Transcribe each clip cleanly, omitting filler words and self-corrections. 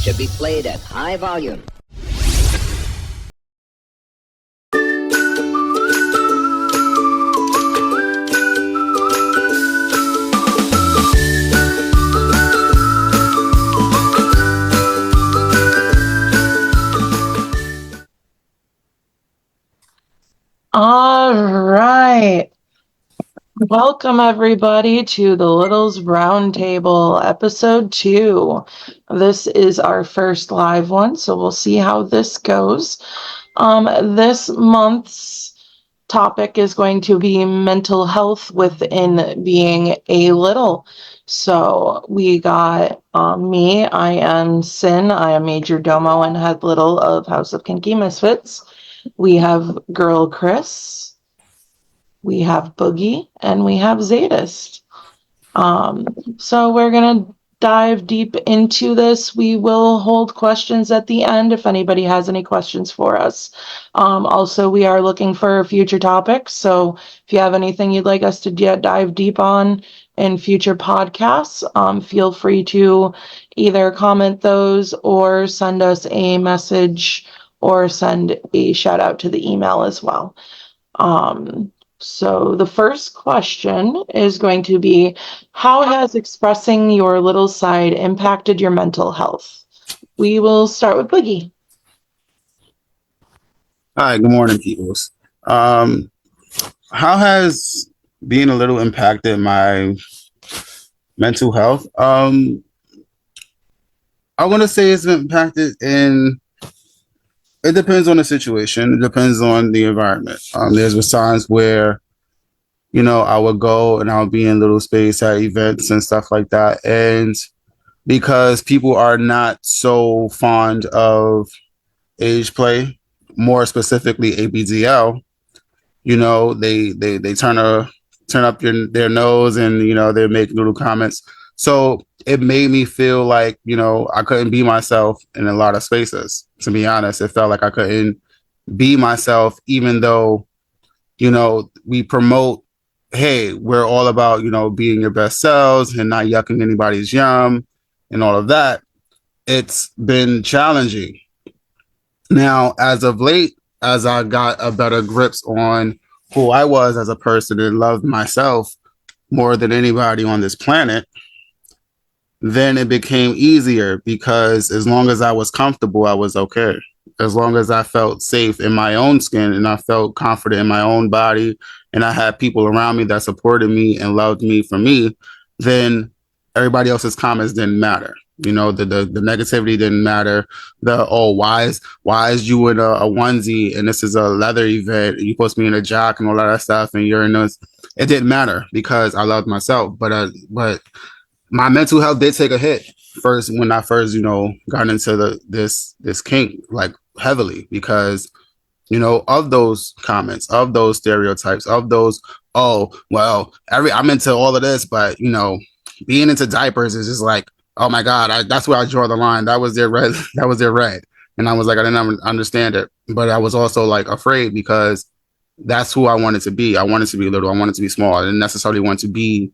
should be played at high volume. All right. Welcome, everybody, to the Littles Roundtable, episode 2. This is our first live one, so we'll see how this goes. This month's topic is going to be mental health within being a little. So we got me. I am Sin. I am Major Domo and Head Little of House of Kinky Misfits. We have Girl Chris. We have Boogie, and we have Zadist. So we're going to dive deep into this. We will hold questions at the end if anybody has any questions for us. Also, we are looking for future topics, so if you have anything you'd like us to dive deep on in future podcasts, feel free to either comment those or send us a message or send a shout out to the email as well. So the first question is going to be, how has expressing your little side impacted your mental health? We will start with Boogie. Hi, good morning, peoples. How has being a little impacted my mental health? I want to say it's impacted it depends on the situation. It depends on the environment. There's times where, I would go and I'll be in little space at events and stuff like that. And because people are not so fond of age play, more specifically ABDL, they turn up their nose and, they make little comments. So it made me feel like, I couldn't be myself in a lot of spaces. To be honest, it felt like I couldn't be myself, even though, we promote, hey, we're all about, being your best selves and not yucking anybody's yum and all of that. It's been challenging. Now, as of late, as I got a better grips on who I was as a person and loved myself more than anybody on this planet, then it became easier because as long as I was comfortable, I was okay. As long as I felt safe in my own skin and I felt confident in my own body and I had people around me that supported me and loved me for me, then everybody else's comments didn't matter. The negativity didn't matter. Why is you in a onesie and this is a leather event? You're supposed to be in a jock and all that stuff, and you're in this. It didn't matter because I loved myself. But my mental health did take a hit first when I first, got into this kink like heavily because, of those comments, of those stereotypes, of those, I'm into all of this, but being into diapers is just like, oh my God, that's where I draw the line. That was their red. That was their red. And I was like, I didn't understand it. But I was also like afraid because that's who I wanted to be. I wanted to be little. I wanted to be small. I didn't necessarily want to be,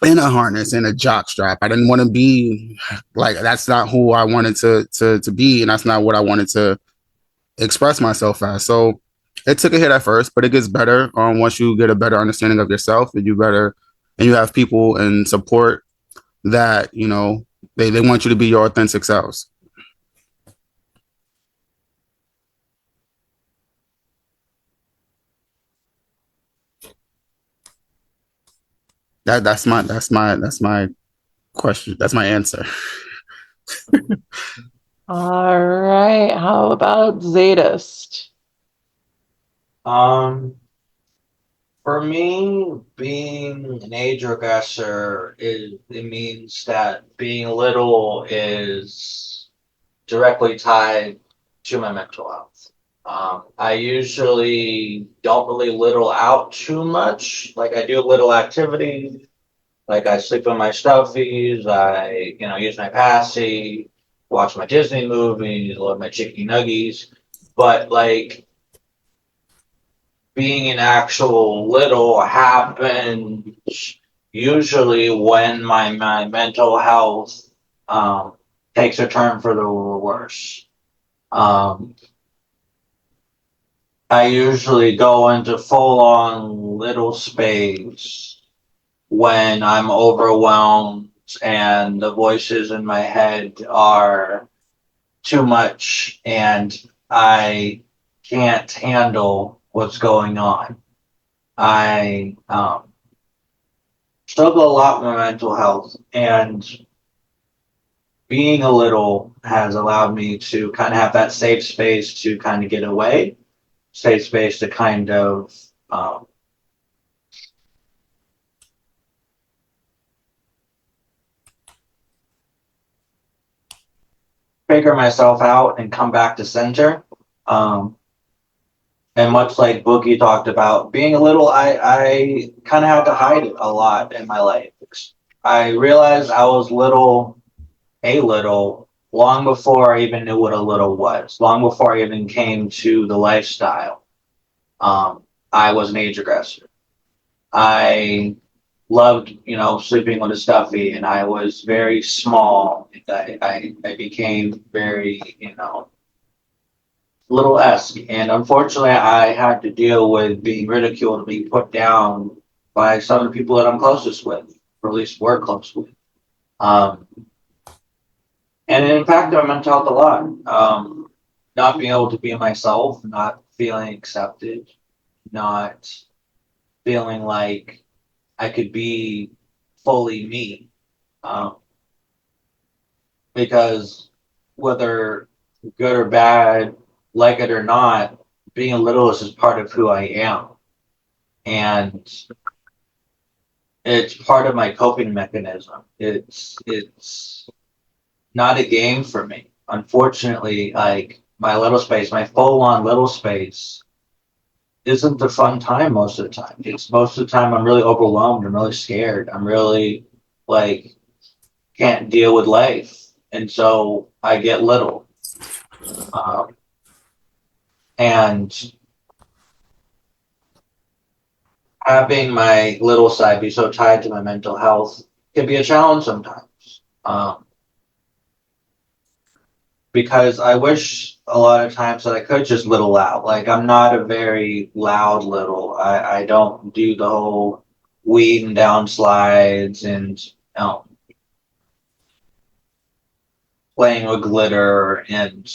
in a harness, in a jock strap. I didn't want to be like, that's not who I wanted to be. And that's not what I wanted to express myself as. So it took a hit at first, but it gets better once you get a better understanding of yourself and you have people and support that, they want you to be your authentic selves. That's my question. That's my answer. All right. How about Zadist? For me, being an age regressor it means that being little is directly tied to my mental health. I usually don't really little out too much. Like I do little activities, like I sleep in my stuffies, I use my passy, watch my Disney movies, love my chicken nuggies, but like being an actual little happens usually when my mental health takes a turn for the worse. I usually go into full-on little space when I'm overwhelmed and the voices in my head are too much and I can't handle what's going on. I struggle a lot with my mental health, and being a little has allowed me to kind of have that safe space to kind of get away, safe space to kind of figure myself out and come back to center. And much like Boogie talked about, being a little, I kind of had to hide it a lot in my life. I realized I was a little, long before I even knew what a little was, long before I even came to the lifestyle. I was an age aggressor. I loved, sleeping with a stuffy, and I was very small. I became very, little-esque, and unfortunately, I had to deal with being ridiculed and being put down by some of the people that I'm closest with, or at least were close with. And it impacted my mental health a lot. Not being able to be myself, not feeling accepted, not feeling like I could be fully me. Because whether good or bad, like it or not, being a littlest is part of who I am. And it's part of my coping mechanism. It's not a game for me. Unfortunately, like my little space, my full-on little space isn't the fun time most of the time. It's most of the time I'm really overwhelmed. I'm really scared. I'm really like can't deal with life. And so I get little. And having my little side be so tied to my mental health can be a challenge sometimes. Because I wish a lot of times that I could just little out. Like I'm not a very loud little. I don't do the whole weeding down slides and playing with glitter and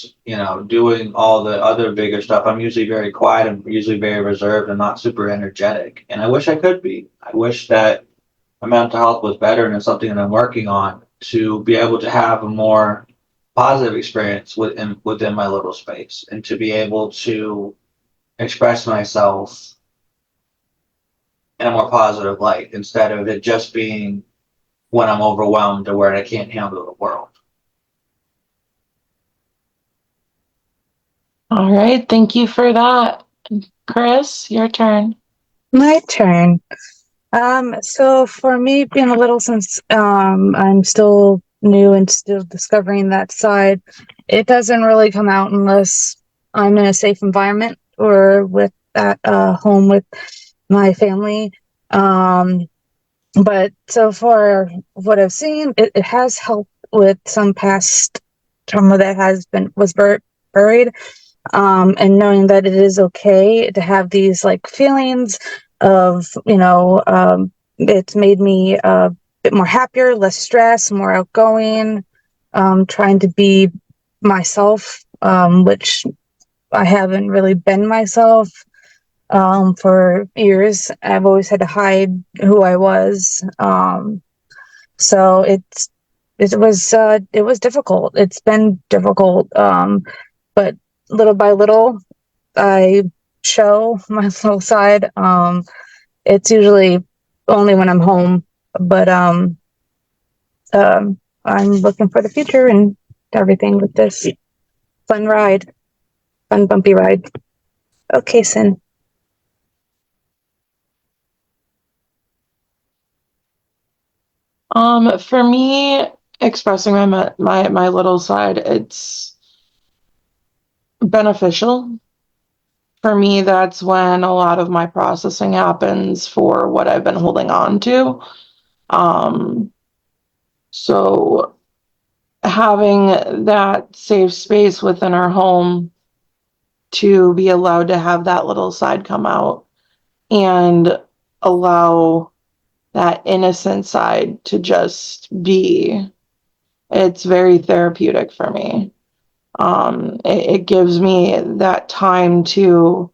doing all the other bigger stuff. I'm usually very quiet. I'm usually very reserved and not super energetic. And I wish I could be. I wish that my mental health was better, and it's something that I'm working on to be able to have a more positive experience within my little space, and to be able to express myself in a more positive light instead of it just being when I'm overwhelmed or where I can't handle the world. All right, thank you for that. Chris, your turn. My turn. So for me, being a little, since I'm still new and still discovering that side, it doesn't really come out unless I'm in a safe environment or with at home with my family. But so far, what I've seen, it has helped with some past trauma that was buried. And knowing that it is okay to have these like feelings of, it's made me a bit more happier, less stressed, more outgoing, trying to be myself, which I haven't really been myself for years. I've always had to hide who I was. So it was difficult. It's been difficult. But little by little, I show my little side. It's usually only when I'm home, but I'm looking for the future and everything with this fun bumpy ride. Okay, Sin. For me, expressing my little side, it's beneficial. For me, that's when a lot of my processing happens for what I've been holding on to. So having that safe space within our home to be allowed to have that little side come out and allow that innocent side to just be. It's very therapeutic for me. It gives me that time to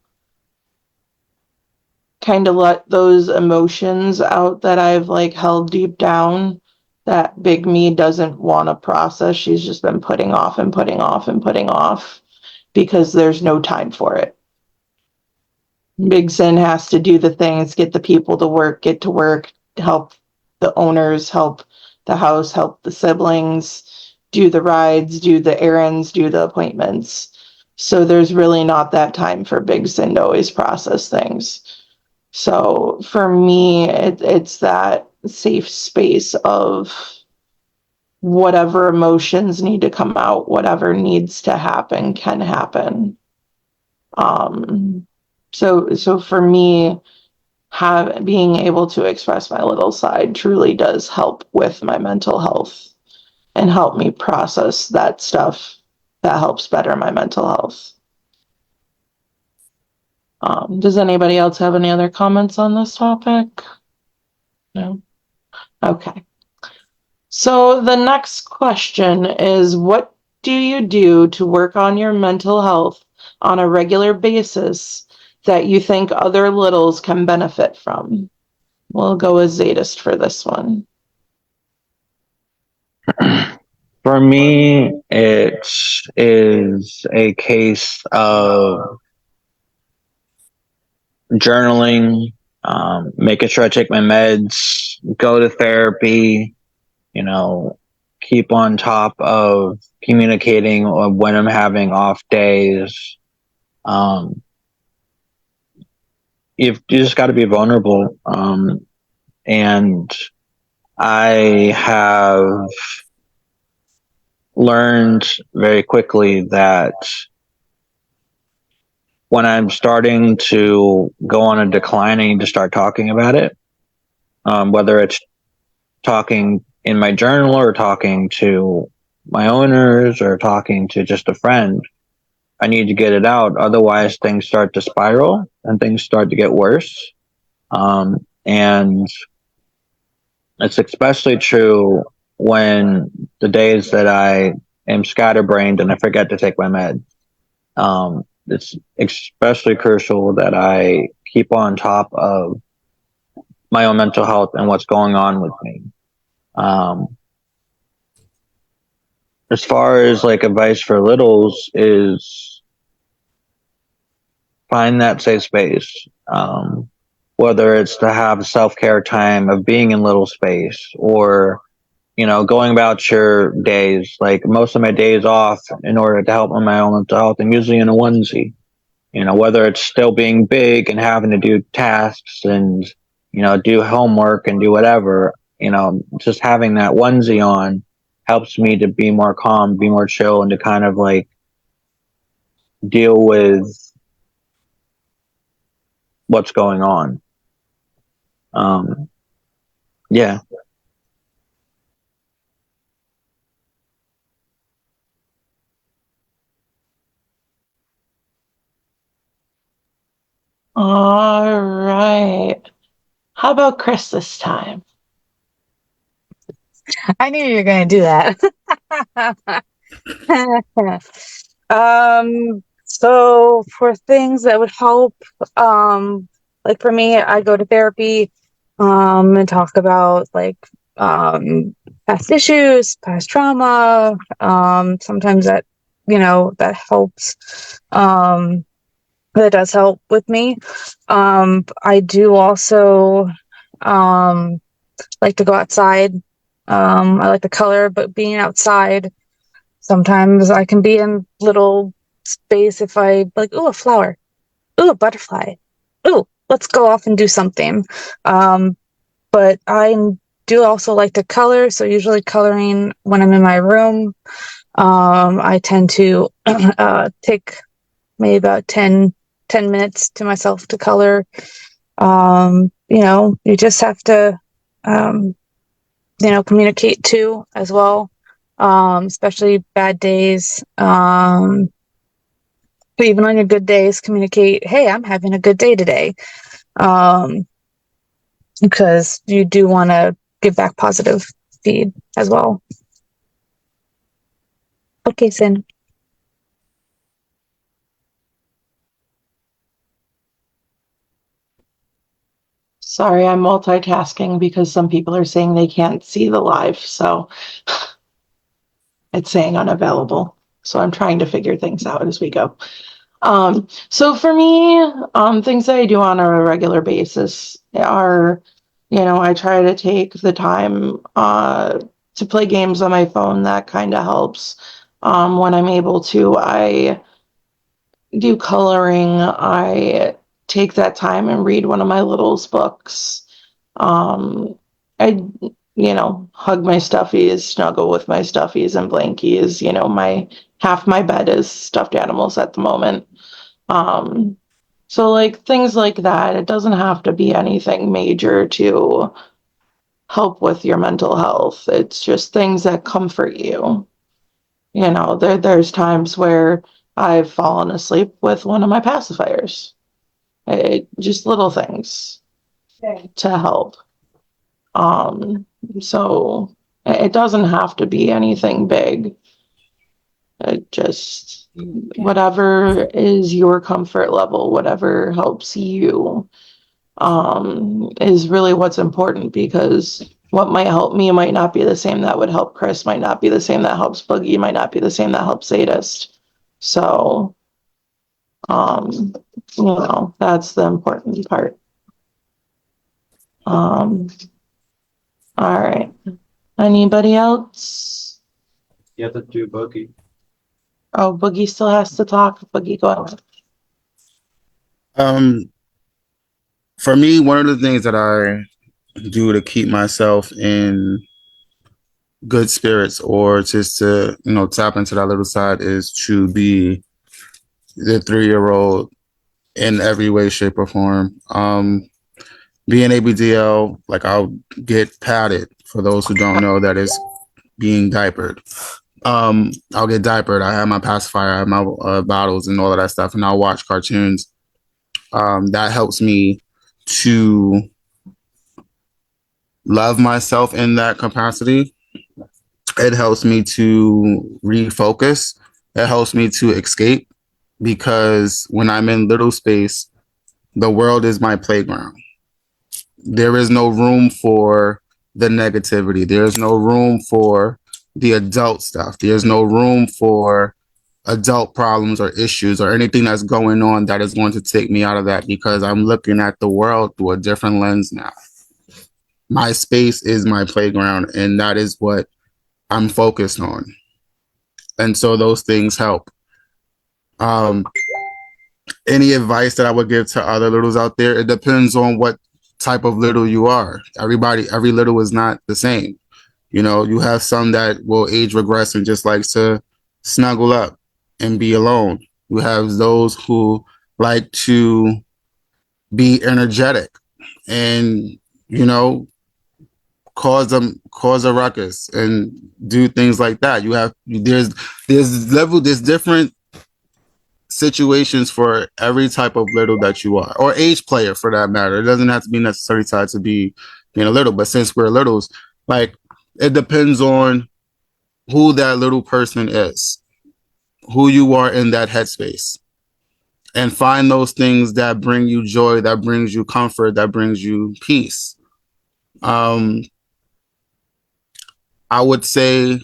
kind of let those emotions out that I've like held deep down, that big me doesn't want to process. She's just been putting off and putting off and putting off because there's no time for it. Big Sin has to do the things, get the people to work, help the owners, help the house, help the siblings, do the rides, do the errands, do the appointments. So there's really not that time for Big Sin to always process things. So for me, it's that safe space of whatever emotions need to come out, whatever needs to happen can happen. So for me, being able to express my little side truly does help with my mental health and help me process that stuff that helps better my mental health. Does anybody else have any other comments on this topic? No? Okay. So the next question is, what do you do to work on your mental health on a regular basis that you think other littles can benefit from? We'll go with Zadist for this one. For me, it is a case of journaling, making sure I take my meds, go to therapy, keep on top of communicating when I'm having off days. You just got to be vulnerable. And I have learned very quickly that when I'm starting to go on a decline, I need to start talking about it. Whether it's talking in my journal or talking to my owners or talking to just a friend, I need to get it out. Otherwise, things start to spiral and things start to get worse. And it's especially true when the days that I am scatterbrained and I forget to take my med. It's especially crucial that I keep on top of my own mental health and what's going on with me. As far as like advice for littles is find that safe space. Whether it's to have self-care time of being in little space or, going about your days. Like most of my days off, in order to help on my own mental health, I'm usually in a onesie. Whether it's still being big and having to do tasks and, do homework and do whatever, just having that onesie on helps me to be more calm, be more chill, and to kind of like deal with what's going on. Yeah. All right. How about Chris this time? I knew you were going to do that. So for things that would help, like for me, I go to therapy, and talk about like, past issues, past trauma. Sometimes that, that helps. That does help with me. I do also, like to go outside. I like the color, but being outside, sometimes I can be in little space if I like, ooh, a flower, ooh, a butterfly, ooh, let's go off and do something. But I do also like to color, so usually coloring when I'm in my room. I tend to take maybe about 10 minutes to myself to color. You just have to, communicate too as well. especially bad days. But even on your good days, communicate, hey, I'm having a good day today. Because you do want to give back positive feed as well. Okay, Sin. Sorry, I'm multitasking because some people are saying they can't see the live, so it's saying unavailable. So I'm trying to figure things out as we go. So for me, things that I do on a regular basis are, I try to take the time to play games on my phone. That kind of helps. When I'm able to, I do coloring. I take that time and read one of my little's books. I, hug my stuffies, snuggle with my stuffies and blankies. My half my bed is stuffed animals at the moment. So like things like that. It doesn't have to be anything major to help with your mental health. It's just things that comfort you. There's times where I've fallen asleep with one of my pacifiers. Just little things to help. So it doesn't have to be anything big. It just whatever is your comfort level, whatever helps you, is really what's important, because what might help me might not be the same that would help Chris, might not be the same that helps Boogie, might not be the same that helps Sadist. So, that's the important part. All right. Anybody else? You have to do Boogie. Oh, Boogie still has to talk. Boogie, go ahead. For me, one of the things that I do to keep myself in good spirits, or just to, tap into that little side, is to be the 3-year-old in every way, shape, or form. Being ABDL, like, I'll get patted. For those who don't know, that is being diapered. I'll get diapered. I have my pacifier, I have my bottles and all of that stuff, and I'll watch cartoons. That helps me to love myself in that capacity. It helps me to refocus. It helps me to escape, because when I'm in little space, the world is my playground. There is no room for the negativity. There's no room for the adult stuff. There's no room for adult problems or issues or anything that's going on that is going to take me out of that, because I'm looking at the world through a different lens now. My space is my playground, and that is what I'm focused on. And so those things help. Any advice that I would give to other littles out there, it depends on what type of little you are. Every little is not the same. You have some that will age regress and just likes to snuggle up and be alone. You have those who like to be energetic and, cause a ruckus and do things like that. There's different situations for every type of little that you are, or age player for that matter. It doesn't have to be necessarily tied to being a little, but since we're littles, like, it depends on who that little person is, who you are in that headspace, and find those things that bring you joy, that brings you comfort, that brings you peace. I would say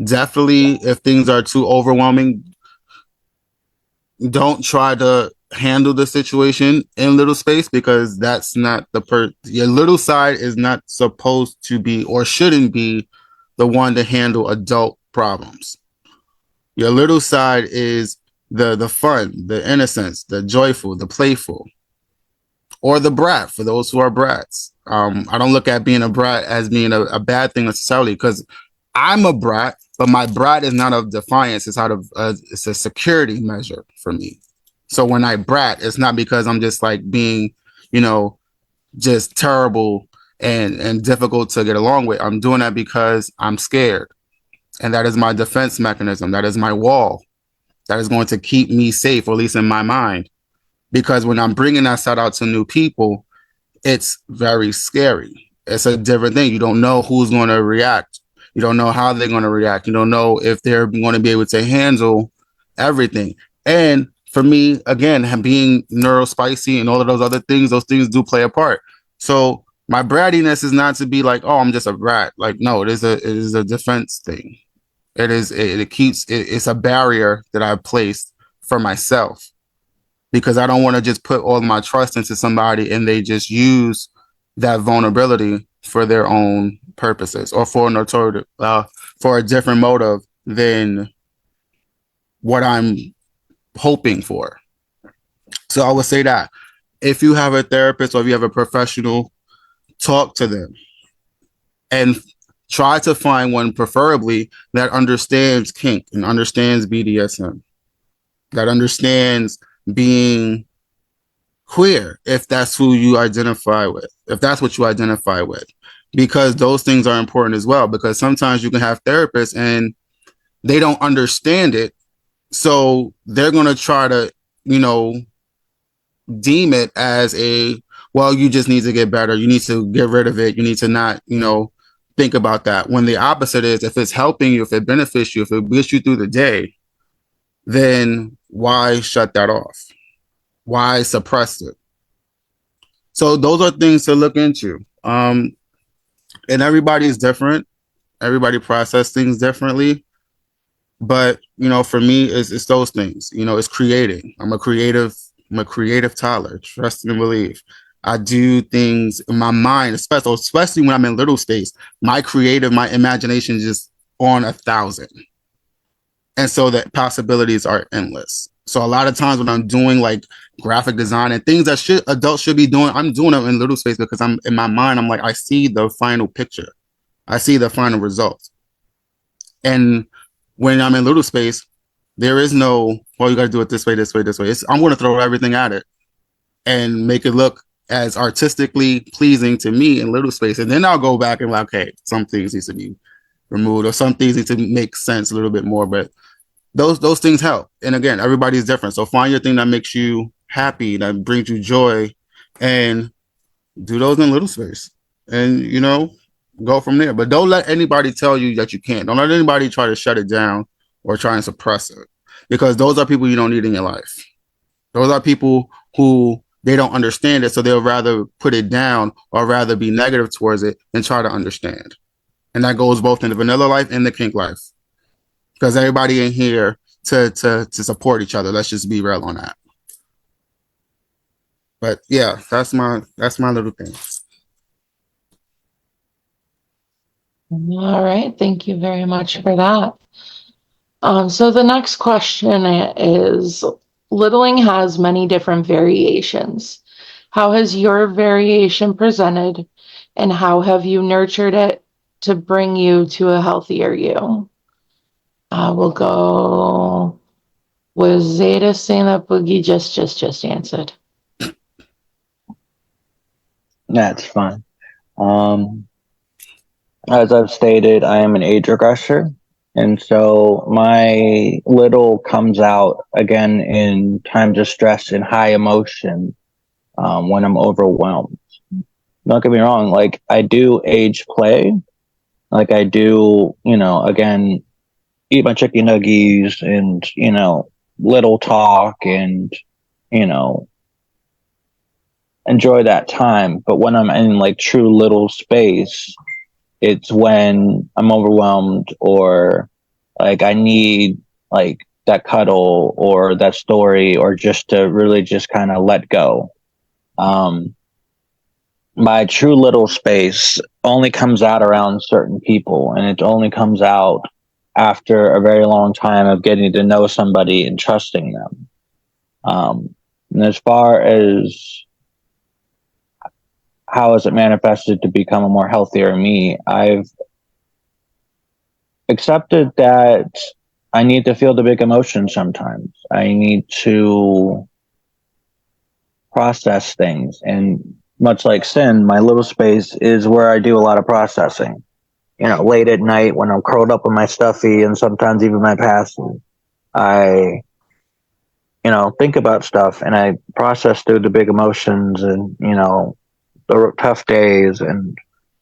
definitely, if things are too overwhelming, don't try to handle the situation in little space, because that's not your little side is not supposed to be, or shouldn't be, the one to handle adult problems. Your little side is the fun, the innocence, the joyful, the playful, or the brat, for those who are brats. I don't look at being a brat as being a bad thing necessarily, because I'm a brat, but my brat is not of defiance. It's it's a security measure for me. So when I brat, it's not because I'm just like being, just terrible and difficult to get along with. I'm doing that because I'm scared. And that is my defense mechanism. That is my wall. That is going to keep me safe, or at least in my mind. Because when I'm bringing that side out to new people, it's very scary. It's a different thing. You don't know who's going to react. You don't know how they're going to react. You don't know if they're going to be able to handle everything. And for me, again, being neurospicy and all of those things do play a part. So my brattiness is not to be like, oh, I'm just a brat. Like, no, it is a defense thing. It's a barrier that I've placed for myself, because I don't want to just put all my trust into somebody and they just use that vulnerability for their own purposes, or for a different motive than what I'm hoping for. So I would say that if you have a therapist or if you have a professional, talk to them and try to find one, preferably that understands kink and understands BDSM, that understands being queer, if that's who you identify with, if that's what you identify with, because those things are important as well. Because sometimes you can have therapists and they don't understand it, so they're going to try to, deem it as well, you just need to get better, you need to get rid of it, you need to not, think about that. When the opposite is, if it's helping you, if it benefits you, if it gets you through the day, then why shut that off? Why suppress it? So those are things to look into. And everybody is different. Everybody process things differently. But, for me, it's those things. It's creating. I'm a creative Tyler. Trust and believe. I do things in my mind, especially when I'm in little space. My imagination is just on 1,000. And so the possibilities are endless. So a lot of times when I'm doing like graphic design and things that adults should be doing, I'm doing it in little space, because I'm in my mind, I'm like, I see the final picture. I see the final results. And when I'm in little space, there is no, well, you got to do it this way, this way, this way. I'm going to throw everything at it and make it look as artistically pleasing to me in little space. And then I'll go back and like, okay, some things need to be removed, or some things need to make sense a little bit more. But those things help. And again, everybody's different. So find your thing that makes you happy, that brings you joy, and do those in little space. And, go from there. But don't let anybody tell you that you can't. Don't let anybody try to shut it down or try and suppress it, because those are people you don't need in your life. Those are people who they don't understand it, so they'll rather put it down or rather be negative towards it than try to understand. And that goes both in the vanilla life and the kink life, because everybody in here to support each other. Let's just be real on that. But yeah, that's my little thing. All right. Thank you very much for that. So the next question is, littling has many different variations. How has your variation presented, and how have you nurtured it to bring you to a healthier you? We'll go with Zeta saying that Boogie just answered. That's fine. As I've stated, I am an age regressor. And so my little comes out again in times of stress and high emotion, when I'm overwhelmed. Don't get me wrong, like I do age play, like I do, again, eat my chicken nuggies and, little talk and, enjoy that time. But when I'm in like true little space, it's when I'm overwhelmed, or like I need like that cuddle or that story, or just to really just kind of let go. My true little space only comes out around certain people, and it only comes out after a very long time of getting to know somebody and trusting them. And as far as how has it manifested to become a more healthier me, I've accepted that I need to feel the big emotions sometimes. I need to process things. And much like Sin, my little space is where I do a lot of processing. late at night when I'm curled up in my stuffy and sometimes even my passing, I, think about stuff and I process through the big emotions and, the tough days and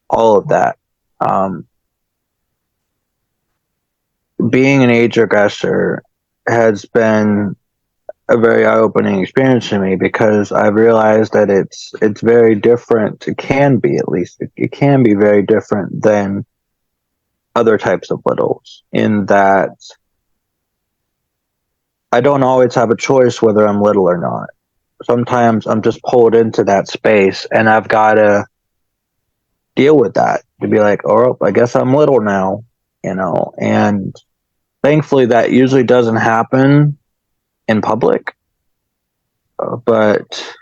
all of that. Being an age regressor has been a very eye-opening experience to me because I've realized that it's very different. It can be, at least, it can be very different than other types of littles in that I don't always have a choice whether I'm little or not. Sometimes I'm just pulled into that space and I've got to deal with that to be like, oh, I guess I'm little now, and thankfully that usually doesn't happen in public. But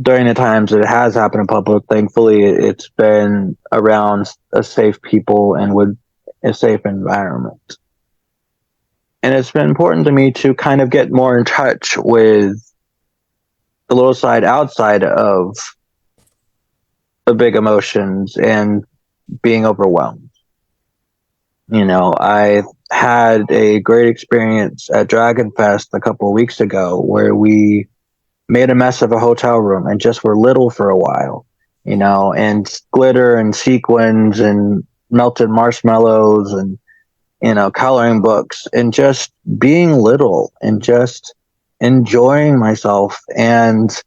during the times that it has happened in public, thankfully it's been around a safe people and with a safe environment. And it's been important to me to kind of get more in touch with the little side outside of the big emotions and being overwhelmed. I had a great experience at Dragon Fest a couple of weeks ago where we made a mess of a hotel room and just were little for a while, and glitter and sequins and melted marshmallows and, coloring books and just being little and just enjoying myself and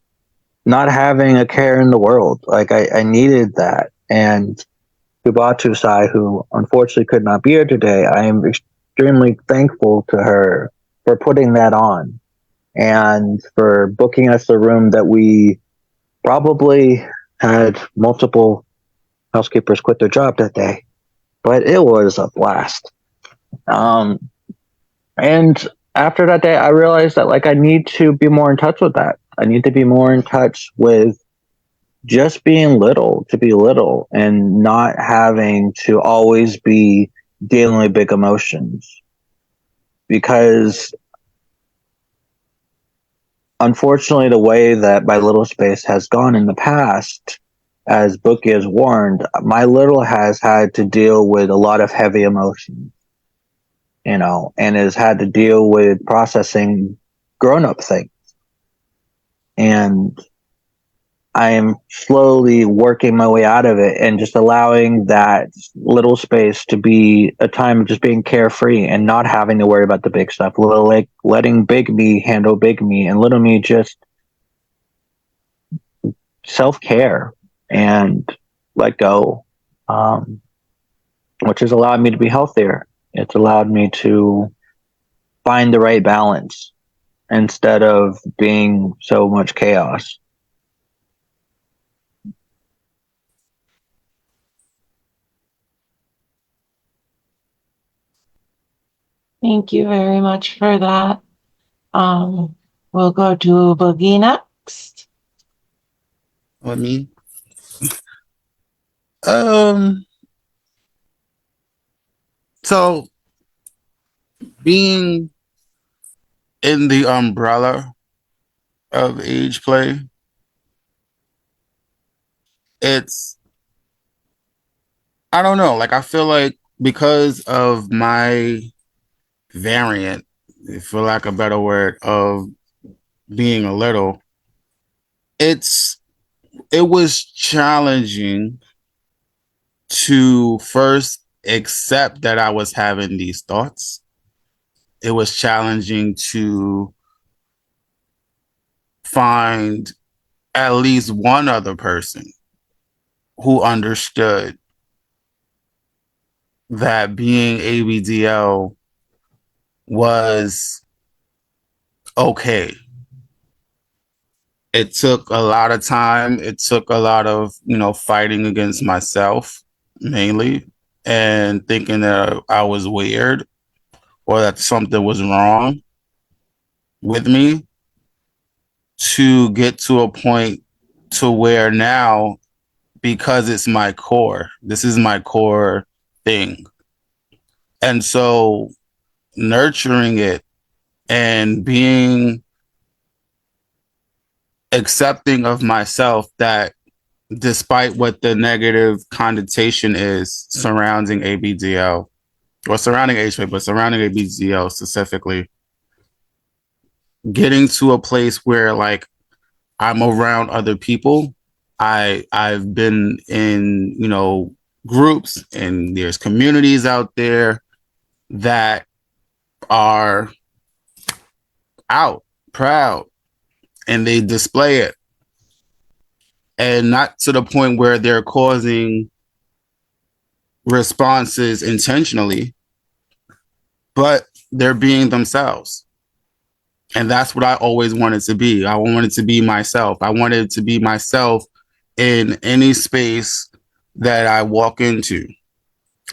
not having a care in the world. Like I needed that. And Kubatu Sai, who unfortunately could not be here today, I am extremely thankful to her for putting that on and for booking us the room that we probably had multiple housekeepers quit their job that day. But it was a blast. And after that day, I realized that I need to be more in touch with that. I need to be more in touch with just being little to be little and not having to always be dealing with big emotions. Because unfortunately, the way that my little space has gone in the past, as Bookie has warned, my little has had to deal with a lot of heavy emotions, and has had to deal with processing grown-up things. And I am slowly working my way out of it and just allowing that little space to be a time of just being carefree and not having to worry about the big stuff. Letting big me handle big me and little me just self-care and let go, which has allowed me to be healthier. It's allowed me to find the right balance instead of being so much chaos. Thank you very much for that. We'll go to Boogie next. What, me? So being in the umbrella of age play, I don't know, I feel like because of my variant, for lack of a better word, of being a little, it was challenging to first accept that I was having these thoughts. It was challenging to find at least one other person who understood that being ABDL was okay. It took a lot of time. It took a lot of, fighting against myself mainly and thinking that I was weird or that something was wrong with me to get to a point to where now, because it's my core, this is my core thing. And so nurturing it and being accepting of myself that despite what the negative connotation is surrounding ABDL or surrounding HPA, but surrounding ABDL specifically, getting to a place where like I'm around other people. I've been in, you know, groups, and there's communities out there that are out proud and they display it, and not to the point where they're causing responses intentionally, but they're being themselves. And that's what I always wanted to be. I wanted to be myself. I wanted to be myself in any space that I walk into,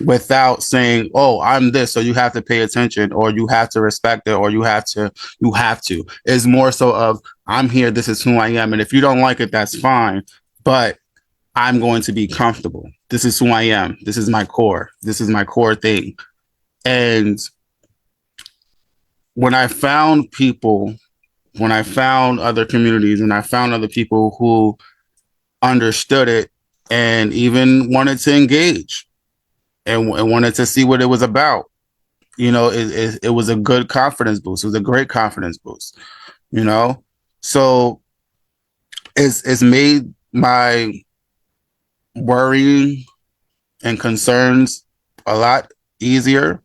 without saying, "Oh, I'm this, so you have to pay attention, or you have to respect it, or you have to." It's more so of, I'm here, this is who I am, and if you don't like it, that's fine, but I'm going to be comfortable. This is who I am. This is my core. This is my core thing. And when I found people, when I found other communities, and I found other people who understood it and even wanted to engage and wanted to see what it was about, you know, it was a good confidence boost. It was a great confidence boost, you know? So it's made my worrying and concerns a lot easier.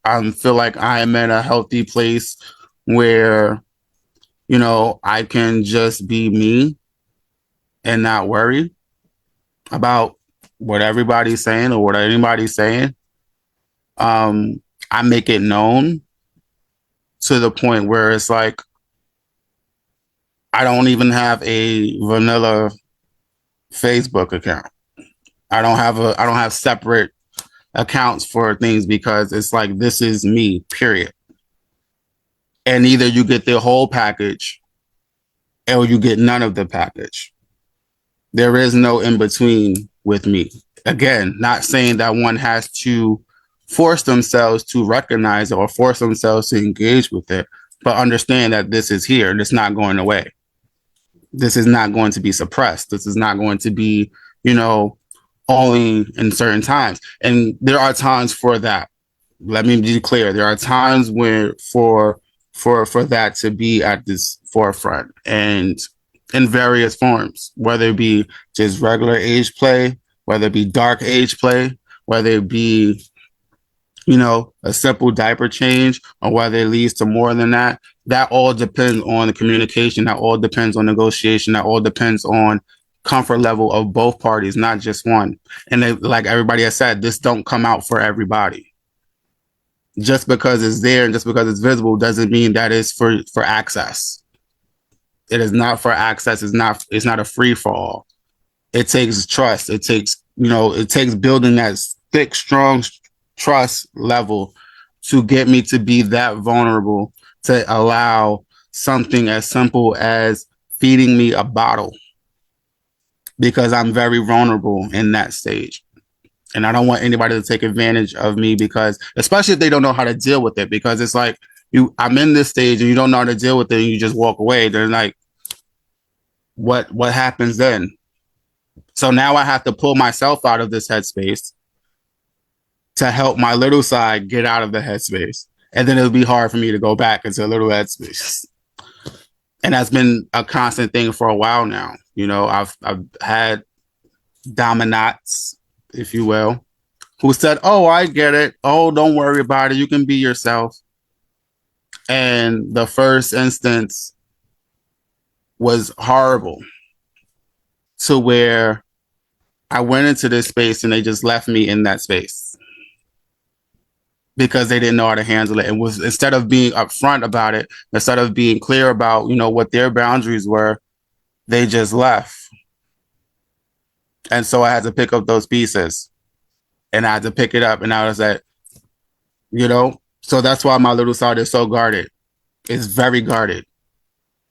I feel like I am in a healthy place where, you know, I can just be me and not worry about what everybody's saying or what anybody's saying. I make it known to the point where it's like, I don't even have a vanilla Facebook account. I don't have separate accounts for things, because it's like, this is me, period. And either you get the whole package or you get none of the package. There is no in between with me. Again, not saying that one has to force themselves to recognize it or force themselves to engage with it, but understand that this is here and it's not going away. This is not going to be suppressed. This is not going to be, you know, only in certain times. And there are times for that. Let me be clear. There are times where for that to be at this forefront, and in various forms, whether it be just regular age play, whether it be dark age play, whether it be, you know, a simple diaper change, or whether it leads to more than that. That all depends on the communication. That all depends on negotiation. That all depends on comfort level of both parties, not just one. And they, like everybody has said, this don't come out for everybody. Just because it's there and just because it's visible doesn't mean that it's for access. It is not for access. It's not a free for all. It takes trust. It takes, you know, it takes building that thick, strong trust level to get me to be that vulnerable, to allow something as simple as feeding me a bottle, because I'm very vulnerable in that stage. And I don't want anybody to take advantage of me, because especially if they don't know how to deal with it, because it's like, I'm in this stage and you don't know how to deal with it and you just walk away. They're like, what happens then? So now I have to pull myself out of this headspace to help my little side get out of the headspace. And then it'll be hard for me to go back into a little headspace. And that's been a constant thing for a while now. You know, I've had dominants, if you will, who said, "Oh, I get it. Oh, don't worry about it. You can be yourself." And the first instance was horrible, to where I went into this space and they just left me in that space because they didn't know how to handle it. And was, instead of being upfront about it, instead of being clear about, you know, what their boundaries were, they just left. And so I had to pick up those pieces, and I had to pick it up. And I was like, you know, so that's why my little side is so guarded. It's very guarded.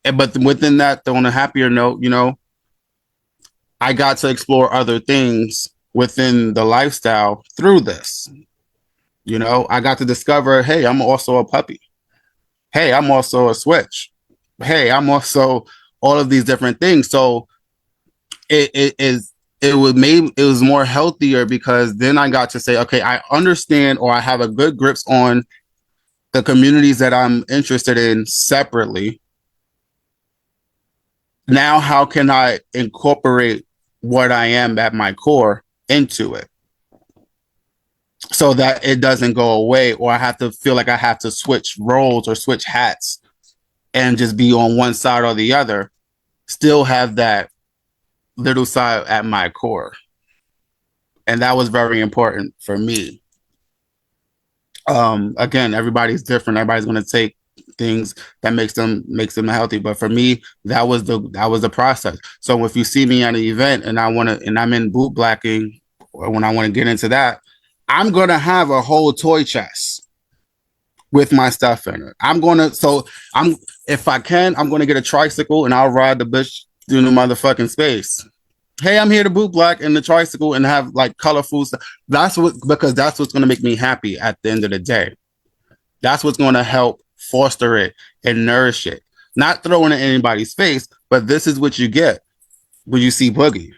And, but within that, on a happier note, you know, I got to explore other things within the lifestyle through this. You know, I got to discover, hey, I'm also a puppy. Hey, I'm also a switch. Hey, I'm also all of these different things. So it is it was more healthier because then I got to say, okay, I understand, or I have a good grips on the communities that I'm interested in separately. Now, how can I incorporate what I am at my core into it so that it doesn't go away, or I have to feel like I have to switch roles or switch hats and just be on one side or the other, still have that little side at my core. And that was very important for me. Again, everybody's different. Everybody's going to take things that makes them healthy. But for me, that was the process. So if you see me at an event and I'm in boot blacking, or when I want to get into that, I'm going to have a whole toy chest with my stuff in it. If I can, I'm going to get a tricycle and I'll ride the bitch through the motherfucking space. Hey, I'm here to boot black in the tricycle and have like colorful stuff. Because that's what's going to make me happy at the end of the day. That's what's going to help foster it and nourish it. Not throwing it in anybody's face, but this is what you get when you see Boogie.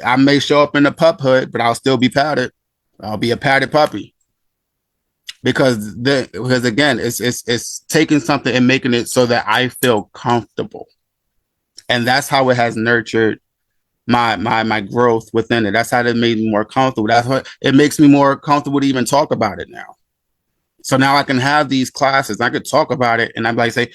I may show up in the pup hood, but I'll still be padded. I'll be a padded puppy. Because again, it's taking something and making it so that I feel comfortable. And that's how it has nurtured my growth within it. That's how it made me more comfortable. That's what it makes me more comfortable to even talk about it now. So now I can have these classes. I could talk about it, and I'm like say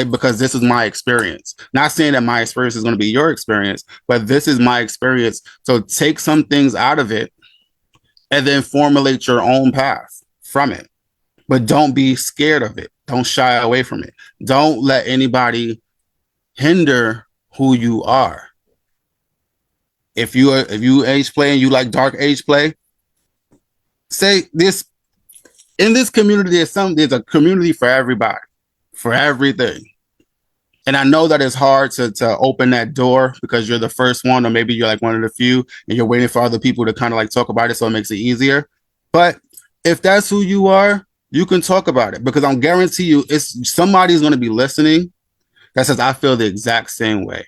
because this is my experience. Not saying that my experience is going to be your experience, but this is my experience. So take some things out of it, and then formulate your own path from it. But don't be scared of it. Don't shy away from it. Don't let anybody hinder who you are. If you age play and you like dark age play, say this in this community. There's a community for everybody, for everything. And I know that it's hard to open that door because you're the first one, or maybe you're like one of the few, and you're waiting for other people to kind of like talk about it, so it makes it easier. But if that's who you are, you can talk about it, because I'm guarantee you, somebody's going to be listening that says, I feel the exact same way.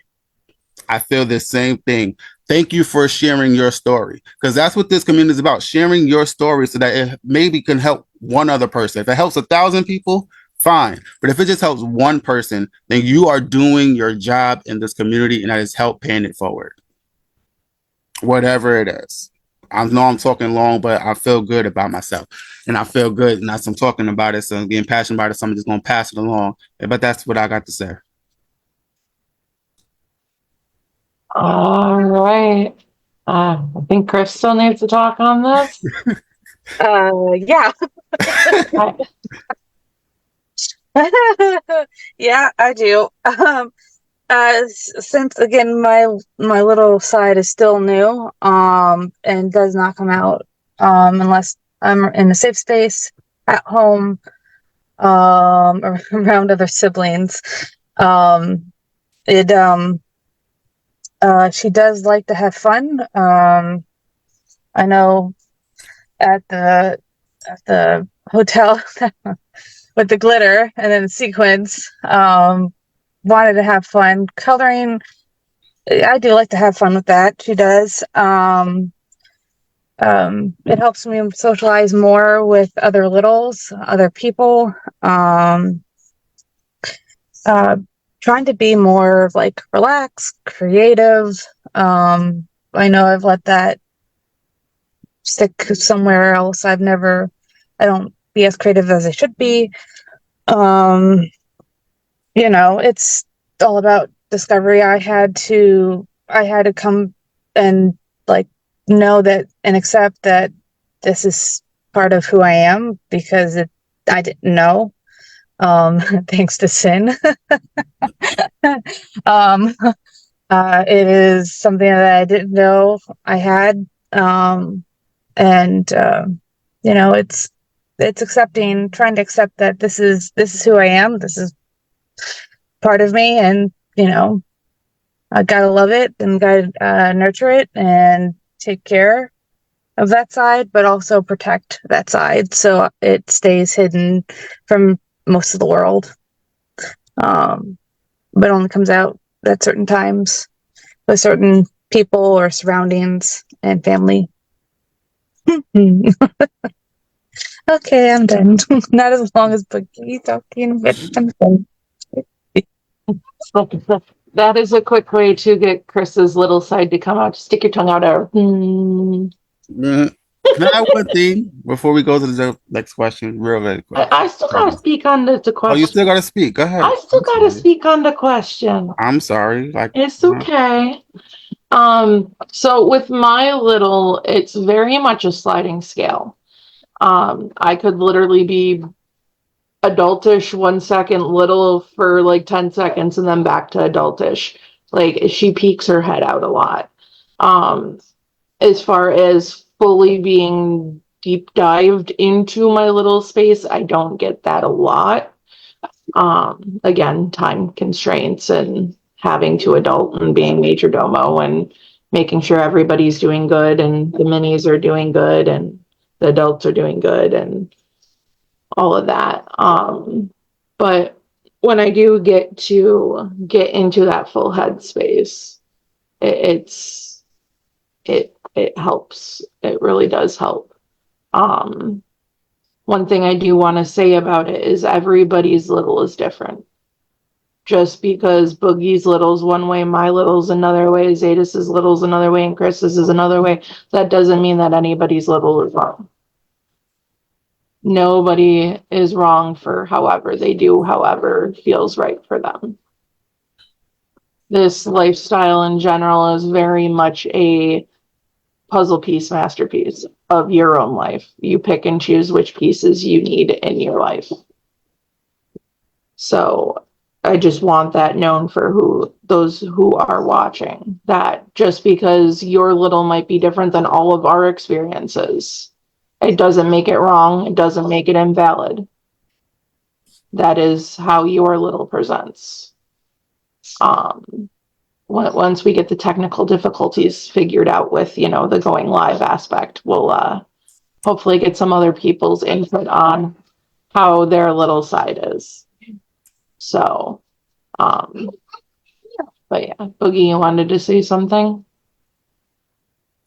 I feel the same thing. Thank you for sharing your story, because that's what this community is about, sharing your story so that it maybe can help one other person. If it helps 1,000 people, fine. But if it just helps one person, then you are doing your job in this community, and that is help paying it forward. Whatever it is. I know I'm talking long, but I feel good about myself. And I feel good. And as I'm talking about it, so I'm getting passionate about it, so I'm just going to pass it along. But that's what I got to say. All right. I think Chris still needs to talk on this. Yeah. Yeah, I do. Since again my little side is still new, and does not come out unless I'm in a safe space at home, or around other siblings. She does like to have fun. I know at the hotel with the glitter and then the sequins, wanted to have fun coloring. I do like to have fun with that. She does. It helps me socialize more with other littles, other people. Trying to be more like relaxed, creative. I know I've let that stick somewhere else. I don't be as creative as I should be. It's all about discovery. I had to come and like know that and accept that this is part of who I am, because I didn't know, thanks to sin. It is something that I didn't know I had, it's trying to accept that this is who I am. This is part of me, and I gotta love it and gotta nurture it and take care of that side, but also protect that side so it stays hidden from most of the world. But only comes out at certain times with certain people or surroundings and family. Okay, I'm done. Not as long as Boogie talking, but I'm done. That is a quick way to get Chris's little side to come out. Just stick your tongue out there. Can I have one thing before we go to the next question? Real very quick. I still gotta speak on the question. Oh, you still gotta speak. Go ahead. I still gotta speak on the question. I'm sorry. Like, it's okay. So with my little, it's very much a sliding scale. I could literally be adultish 1 second, little for like 10 seconds, and then back to adultish. Like she peeks her head out a lot. As far as fully being deep dived into my little space, I don't get that a lot. Again, time constraints and having to adult and being major domo and making sure everybody's doing good and the minis are doing good and the adults are doing good and all of that. But when I do get into that full head space, it helps. It really does help. One thing I do want to say about it is everybody's little is different. Just because Boogie's little's one way, my little's another way, Zadis's little's another way, and Chris's is another way, that doesn't mean that anybody's little is wrong. Nobody is wrong for however they do, however feels right for them. This lifestyle in general is very much a puzzle piece masterpiece of your own life. You pick and choose which pieces you need in your life. So I just want that known for those who are watching, that just because your little might be different than all of our experiences, it doesn't make it wrong. It doesn't make it invalid. That is how your little presents. Once we get the technical difficulties figured out with, the going live aspect, we'll hopefully get some other people's input on how their little side is. So, but yeah, Boogie, you wanted to say something?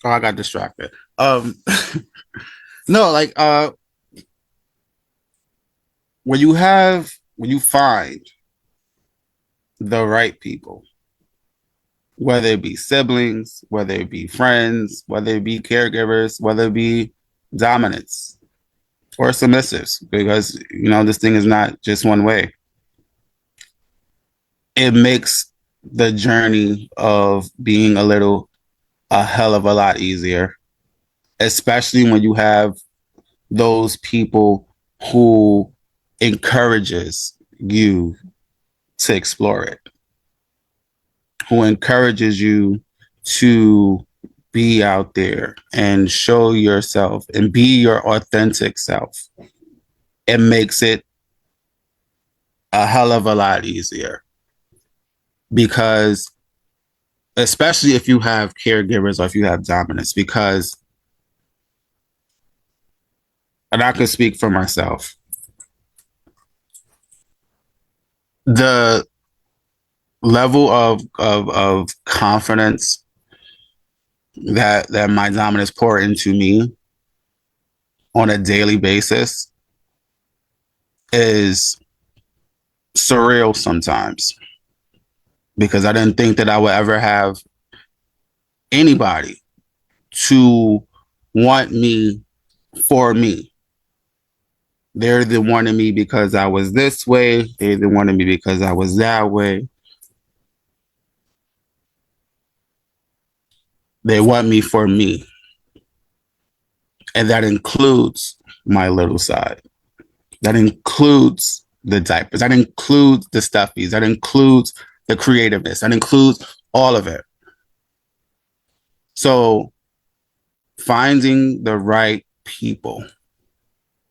Oh, I got distracted. No, like, when you find the right people, whether it be siblings, whether it be friends, whether it be caregivers, whether it be dominants or submissives, because, this thing is not just one way. It makes the journey of being a little a hell of a lot easier, especially when you have those people who encourages you to explore it, who encourages you to be out there and show yourself and be your authentic self. It makes it a hell of a lot easier, because especially if you have caregivers or if you have dominants, because, and I can speak for myself, the level of confidence that my dominants pour into me on a daily basis is surreal sometimes, because I didn't think that I would ever have anybody to want me for me. They're the wanting me because I was this way. They're the wanting me because I was that way. They want me for me. And that includes my little side. That includes the diapers. That includes the stuffies. That includes the creativeness. That includes all of it. So finding the right people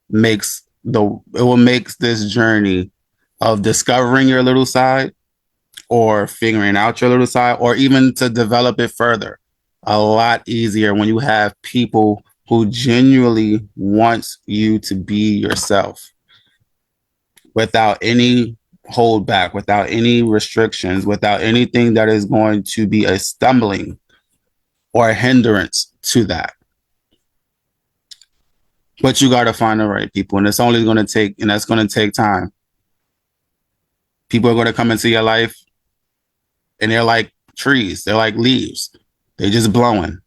makes this journey of discovering your little side or figuring out your little side, or even to develop it further, a lot easier when you have people who genuinely want you to be yourself without any holdback, without any restrictions, without anything that is going to be a stumbling or a hindrance to that. But you got to find the right people, and it's only going to take, and that's going to take time. People are going to come into your life, and they're like trees. They're like leaves. They're just blowing.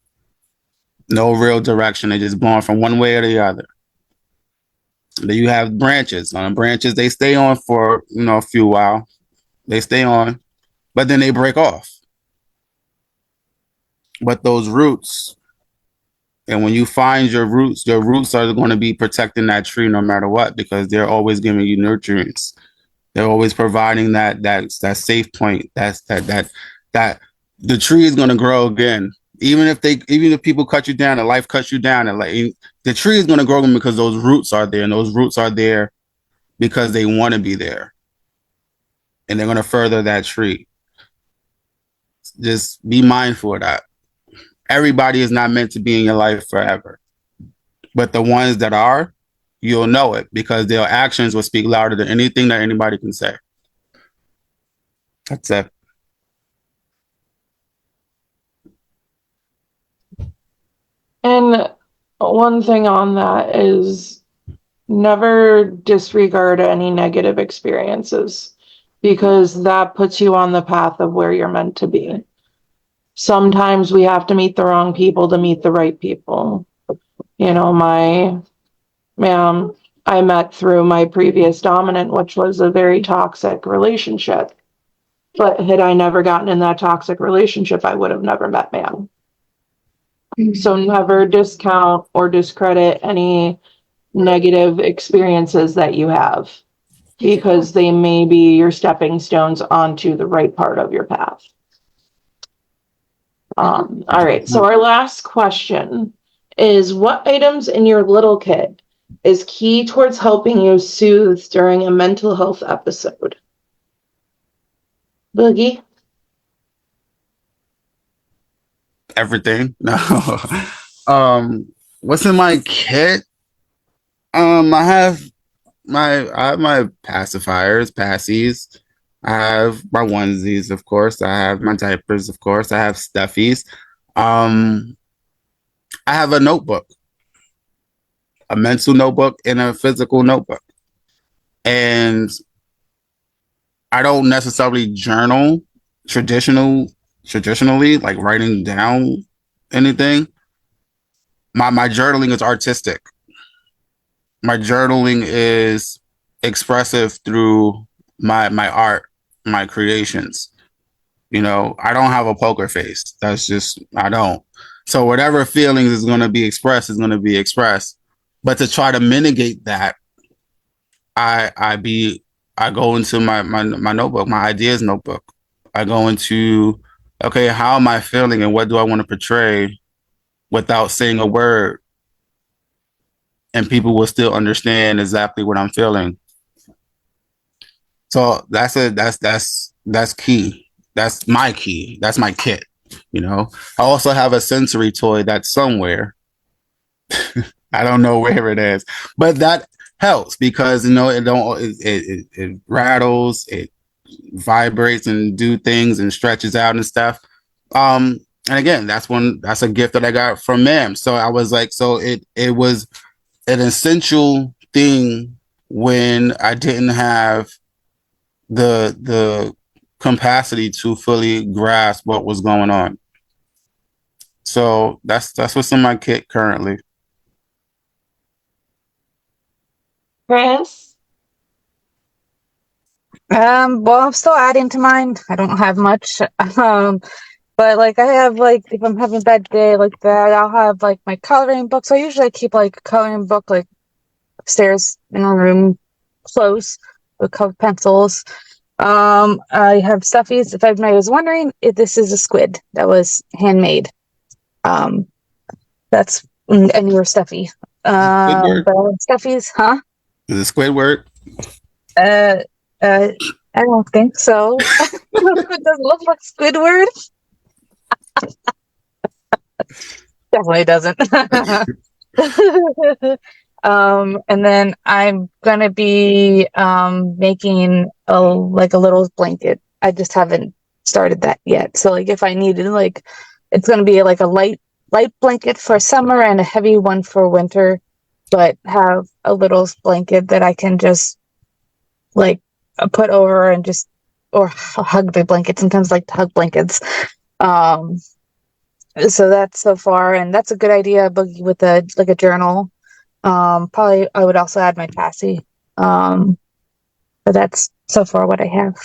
No real direction. They're just blowing from one way or the other. Then you have branches. On branches, they stay on for, a few while. They stay on, but then they break off. But those roots, and when you find your roots are going to be protecting that tree no matter what, because they're always giving you nutrients. They're always providing that safe point. That the tree is going to grow again. Even if people cut you down and life cuts you down, and like the tree is going to grow because those roots are there, and those roots are there because they want to be there, and they're going to further that tree. Just be mindful of that. Everybody is not meant to be in your life forever, but the ones that are, you'll know it because their actions will speak louder than anything that anybody can say. That's it. And one thing on that is never disregard any negative experiences, because that puts you on the path of where you're meant to be. Sometimes we have to meet the wrong people to meet the right people. I met through my previous dominant, which was a very toxic relationship. But had I never gotten in that toxic relationship, I would have never met man. So never discount or discredit any negative experiences that you have, because they may be your stepping stones onto the right part of your path. All right. So our last question is, what items in your little kit is key towards helping you soothe during a mental health episode? Boogie? Everything. No. What's in my kit? I have my pacifiers, passies. I have my onesies, of course. I have my diapers, of course. I have stuffies. I have a notebook, a mental notebook, and a physical notebook. And I don't necessarily journal traditionally, like writing down anything. My journaling is artistic. My journaling is expressive through my art, my creations. I don't have a poker face. That's just, I don't. So whatever feelings is going to be expressed is going to be expressed. But to try to mitigate that, I go into my notebook, my ideas notebook. I go into, okay, how am I feeling and what do I want to portray without saying a word? And people will still understand exactly what I'm feeling. So that's key. That's my key. That's my kit. I also have a sensory toy that's somewhere. I don't know where it is, but that helps because it rattles, it vibrates and do things and stretches out and stuff. And again, that's a gift that I got from Ma'am. So I was like, so it was an essential thing when I didn't have the capacity to fully grasp what was going on. So that's what's in my kit currently. Chris? Well, I'm still adding to mine. I don't have much. But like I have like if I'm having a bad day like that, I'll have like my coloring book. So usually I keep like a coloring book like upstairs in our room close with colored pencils. I have stuffies. If anybody was wondering, if this is a squid that was handmade. That's a newer stuffy. But stuffies, huh? Is it Squidward? I don't think so. It doesn't look like Squidward. Definitely doesn't. And then I'm gonna be making a little blanket. I just haven't started that yet. So like if I needed like it's going to be like a light blanket for summer and a heavy one for winter, but have a little blanket that I can just like put over and just or hug the blanket. Sometimes I like to hug blankets. So that's so far, and that's a good idea. Boogie with a like a journal. Probably I would also add my passy. But that's so far what I have.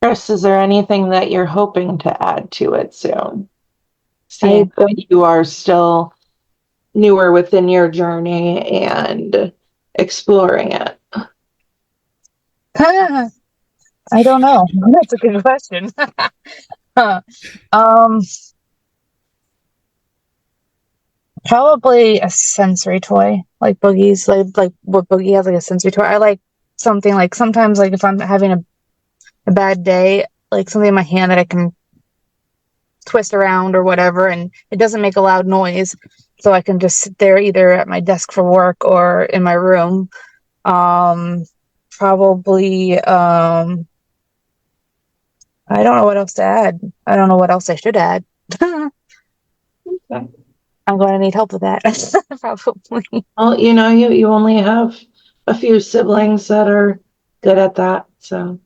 Chris, is there anything that you're hoping to add to it soon? I Seeing don't, that you are still newer within your journey and exploring it. I don't know. That's a good question. Probably a sensory toy, like Boogie's, like what Boogie has, like a sensory toy. I like something like sometimes, like if I'm having a bad day, like something in my hand that I can twist around or whatever, and it doesn't make a loud noise, so I can just sit there either at my desk for work or in my room. Probably, I don't know what else to add. I don't know what else I should add. Okay. I'm going to need help with that, probably. Well, you only have a few siblings that are good at that, so.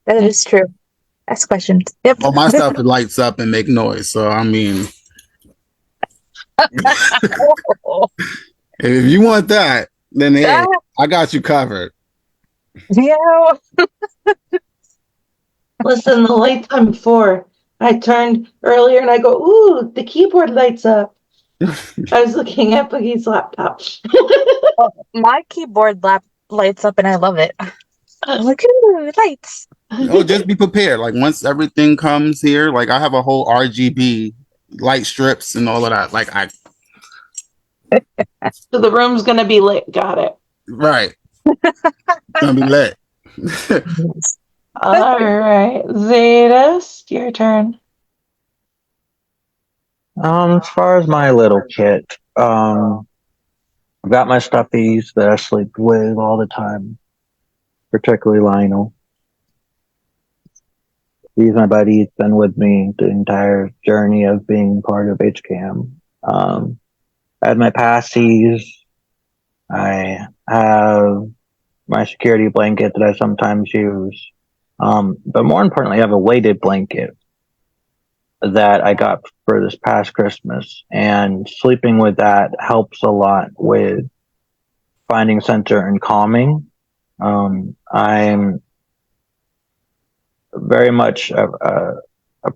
That is true. Ask questions. Yep. All my stuff it lights up and make noise. So I mean, if you want that, then hey, I got you covered. Yeah. Listen, the light time before I turned earlier and I go, ooh, the keyboard lights up. I was looking at Boogie's laptop. My keyboard lights up and I love it. I'm like, ooh, lights. Oh, just be prepared. Like once everything comes here, like I have a whole RGB light strips and all of that. Like So the room's gonna be lit. Got it. right. It's gonna be lit. All right, Zetas, your turn. As far as my little kit, I've got my stuffies that I sleep with all the time, particularly Lionel. He's my buddy. He's been with me the entire journey of being part of HCAM. I have my passies. I have my security blanket that I sometimes use. But more importantly, I have a weighted blanket that I got for this past Christmas. And sleeping with that helps a lot with finding center and calming. I'm very much a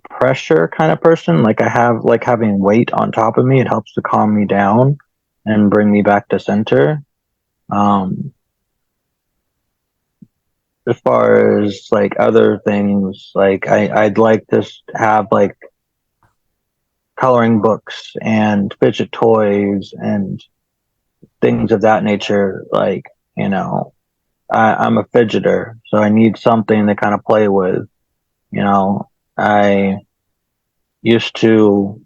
pressure kind of person. Like I have like having weight on top of me. It helps to calm me down and bring me back to center. As far as like other things, like I'd like to have like coloring books and fidget toys and things of that nature. Like, I'm a fidgeter, so I need something to kind of play with. I used to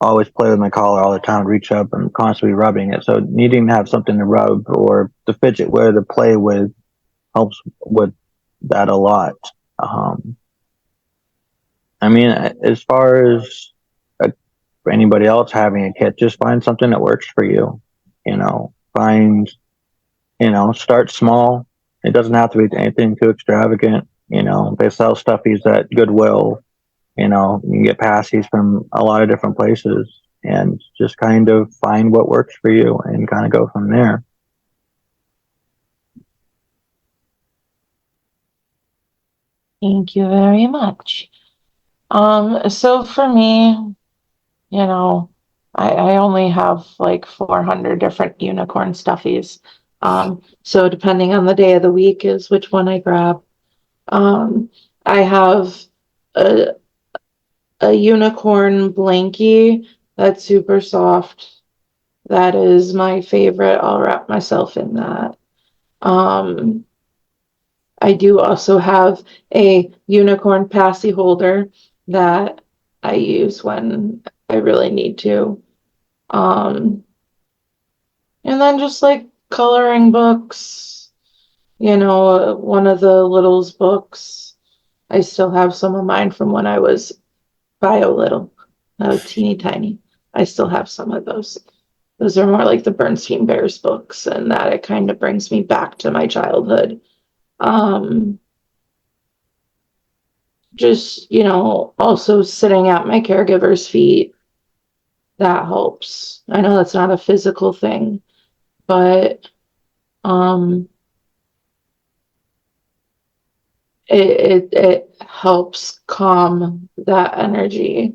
always play with my collar all the time, reach up and constantly rubbing it. So needing to have something to rub or to fidget with or play with helps with that a lot. I mean, as far as for anybody else having a kit, just find something that works for you. Start small. It doesn't have to be anything too extravagant. They sell stuffies at Goodwill. You can get passies from a lot of different places and just kind of find what works for you and kind of go from there. Thank you very much. So for me, I only have like 400 different unicorn stuffies. So depending on the day of the week is which one I grab. I have a unicorn blankie that's super soft. That is my favorite. I'll wrap myself in that. I do also have a unicorn passy holder that I use when I really need to. And then just like coloring books, one of the Littles books. I still have some of mine from when I was bio little, teeny tiny. I still have some of those. Those are more like the Bernstein Bears books, and that it kind of brings me back to my childhood. Just, also sitting at my caregiver's feet, that helps. I know that's not a physical thing, but it helps calm that energy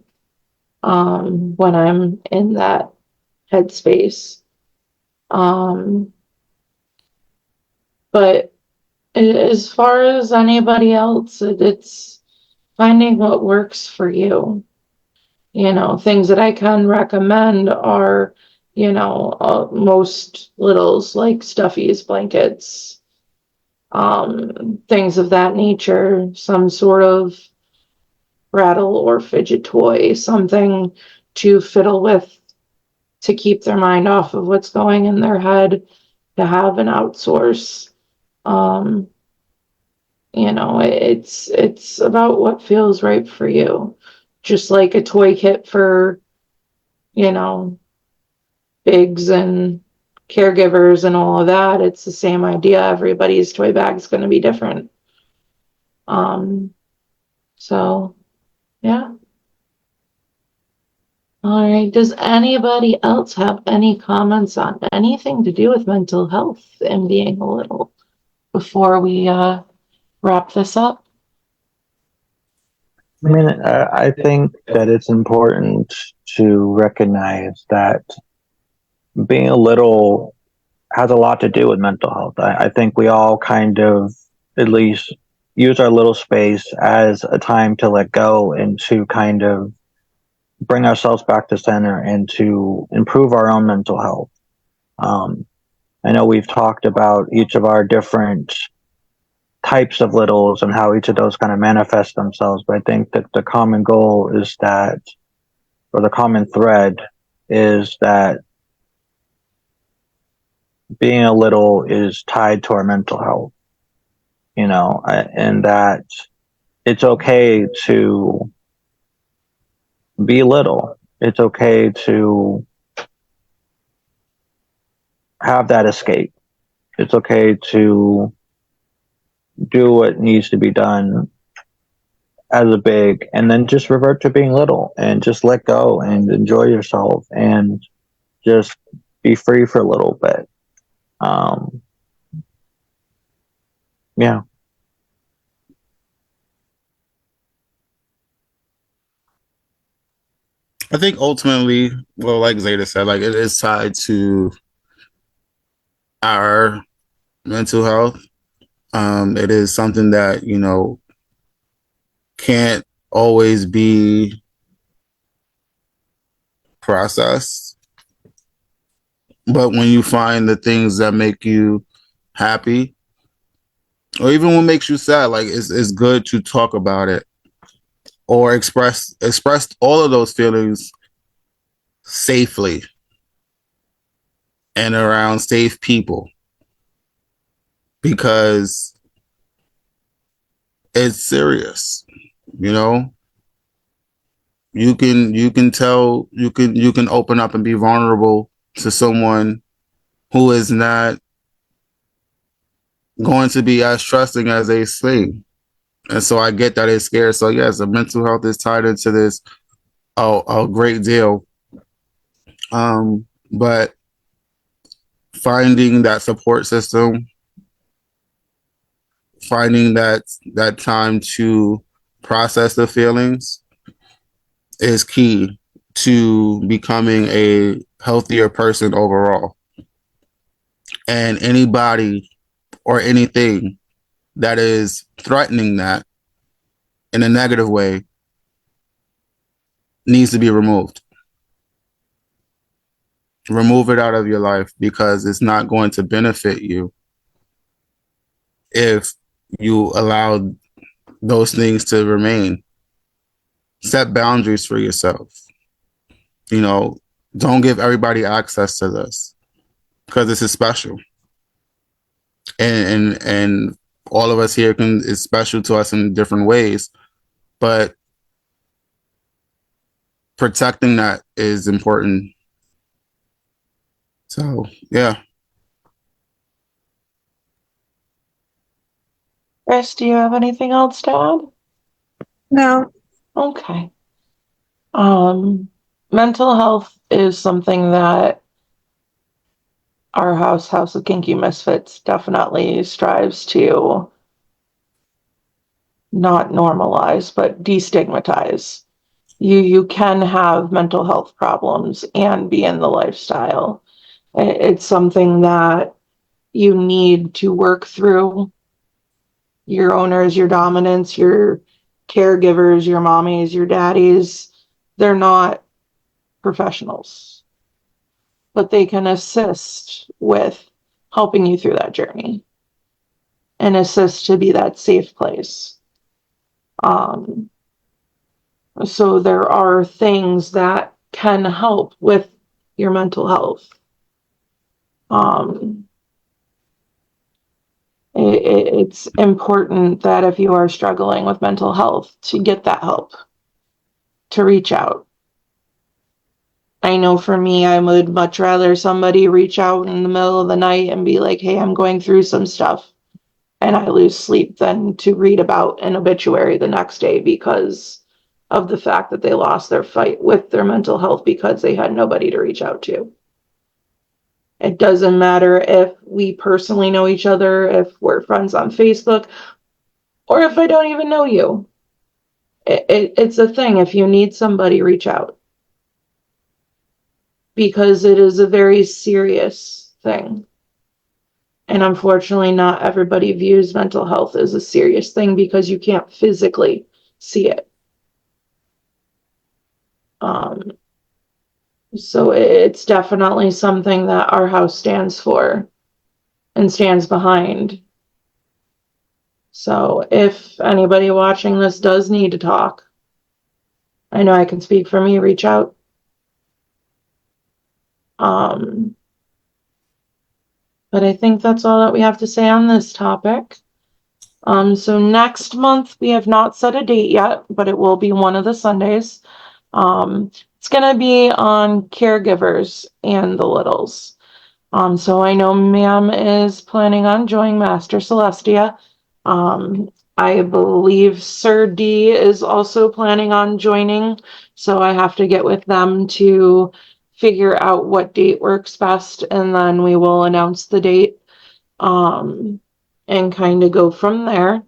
when I'm in that headspace. But as far as anybody else, it's finding what works for you. Things that I can recommend are, most littles like stuffies, blankets, things of that nature, some sort of rattle or fidget toy, something to fiddle with to keep their mind off of what's going in their head, to have an outsource. It's about what feels right for you. Just like a toy kit for, bigs and caregivers and all of that, it's the same idea. Everybody's toy bag is going to be different. So yeah. All right. Does anybody else have any comments on anything to do with mental health and being a little before we wrap this up? I mean, I think that it's important to recognize that being a little has a lot to do with mental health. I think we all kind of at least use our little space as a time to let go and to kind of bring ourselves back to center and to improve our own mental health. I know we've talked about each of our different types of littles and how each of those kind of manifest themselves, but I think that the common goal is that, or the common thread is that being a little is tied to our mental health, and that it's okay to be little. It's okay to have that escape. It's okay to do what needs to be done as a big, and then just revert to being little and just let go and enjoy yourself and just be free for a little bit. Yeah. I think ultimately, well, like Zeta said, like it is tied to our mental health. It is something that, can't always be processed. But when you find the things that make you happy, or even what makes you sad, like it's good to talk about it or express all of those feelings safely and around safe people, because it's serious. You can open up and be vulnerable to someone who is not going to be as trusting as they seem. And so I get that it's scary. So yes, the mental health is tied into this a great deal. But finding that support system, finding that time to process the feelings is key to becoming a healthier person overall. And anybody or anything that is threatening that in a negative way needs to be removed. Remove it out of your life, because it's not going to benefit you if you allow those things to remain. Set boundaries for yourself. Don't give everybody access to this, because this is special. And all of us here is special to us in different ways, but protecting that is important. So, yeah. Chris, do you have anything else to add? No. Okay. Mental health is something that our House of Kinky Misfits definitely strives to not normalize, but destigmatize. You can have mental health problems and be in the lifestyle. It's something that you need to work through. Your owners, your dominants, your caregivers, your mommies, your daddies, they're not professionals, but they can assist with helping you through that journey and assist to be that safe place. So there are things that can help with your mental health. It's important that if you are struggling with mental health, to get that help, to reach out. I know for me, I would much rather somebody reach out in the middle of the night and be like, hey, I'm going through some stuff and I lose sleep than to read about an obituary the next day because of the fact that they lost their fight with their mental health because they had nobody to reach out to. It doesn't matter if we personally know each other, if we're friends on Facebook, or if I don't even know you. It's a thing. If you need somebody, reach out. Because it is a very serious thing. And unfortunately, not everybody views mental health as a serious thing because you can't physically see it. So it's definitely something that our house stands for and stands behind. So if anybody watching this does need to talk, I know I can speak for me, reach out. But I think that's all that we have to say on this topic. So next month, we have not set a date yet, but it will be one of the Sundays. It's going to be on caregivers and the littles. So I know Ma'am is planning on joining Master Celestia. I believe Sir D is also planning on joining, so I have to get with them to figure out what date works best, and then we will announce the date and kind of go from there.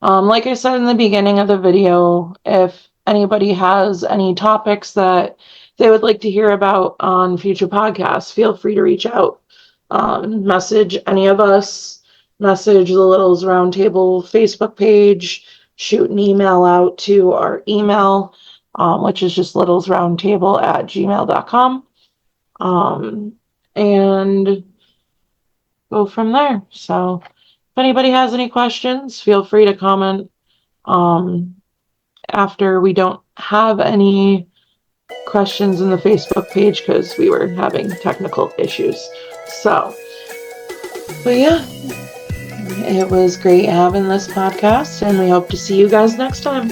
Like I said in the beginning of the video, if anybody has any topics that they would like to hear about on future podcasts, feel free to reach out. Message any of us, message the Littles Roundtable Facebook page, shoot an email out to our email, which is just littlesroundtable@gmail.com, and go from there. So if anybody has any questions, feel free to comment after we don't have any questions in the Facebook page because we were having technical issues. So, but yeah, it was great having this podcast, and we hope to see you guys next time.